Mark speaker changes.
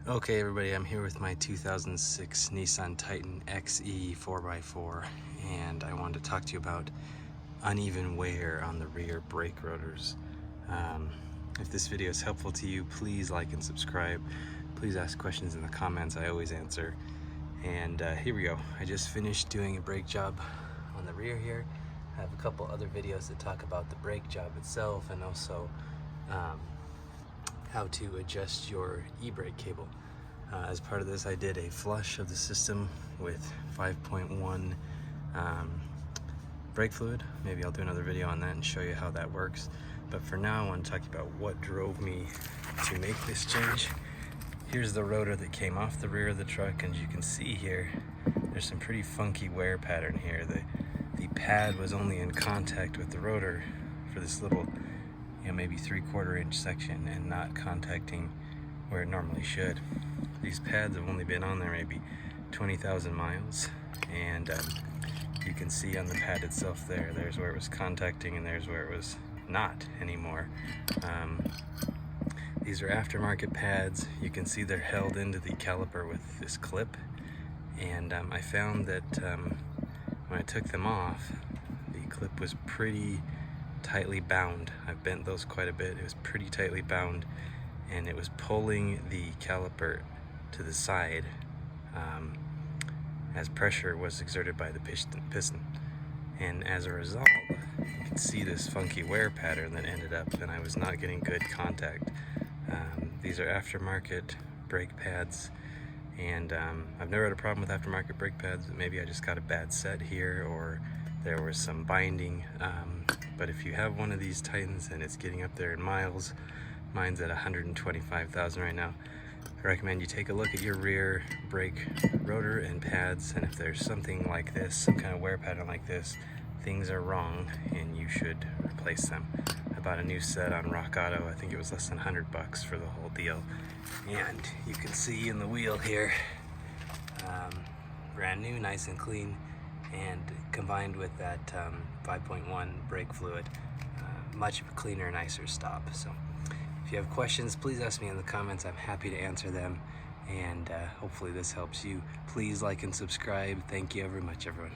Speaker 1: Okay everybody, I'm here with my 2006 Nissan Titan XE 4x4 and I wanted to talk to you about uneven wear on the rear brake rotors. If this video is helpful to you, please like and subscribe. Please ask questions in the comments, I always answer. And here we go. I just finished doing a brake job on the rear here. I have a couple other videos that talk about the brake job itself and also how to adjust your e-brake cable. As part of this, I did a flush of the system with 5.1 brake fluid. Maybe I'll do another video on that and show you how that works. But for now, I want to talk about what drove me to make this change. Here's the rotor that came off the rear of the truck, and as you can see here, there's some pretty funky wear pattern here. The pad was only in contact with the rotor for this little, maybe 3/4 inch section, and not contacting where it normally should. These pads have only been on there maybe 20,000 miles, and you can see on the pad itself there's where it was contacting and there's where it was not anymore. These are aftermarket pads. You can see they're held into the caliper with this clip, and I found that when I took them off, the clip was pretty tightly bound. I've bent those quite a bit. It was pretty tightly bound, and it was pulling the caliper to the side as pressure was exerted by the piston. And as a result, you can see this funky wear pattern that ended up, and I was not getting good contact. These are aftermarket brake pads, and I've never had a problem with aftermarket brake pads. Maybe I just got a bad set here, or there was some binding. But if you have one of these Titans and it's getting up there in miles, mine's at 125,000 right now, I recommend you take a look at your rear brake rotor and pads, and if there's something like this, some kind of wear pattern like this, things are wrong and you should replace them. I bought a new set on Rock Auto. I think it was less than $100 for the whole deal. And you can see in the wheel here, brand new, nice and clean, and combined with that 5.1 brake fluid, much cleaner, nicer stop. So if you have questions, please ask me in the comments. I'm happy to answer them, and hopefully this helps you. Please like and subscribe. Thank you very much, everyone.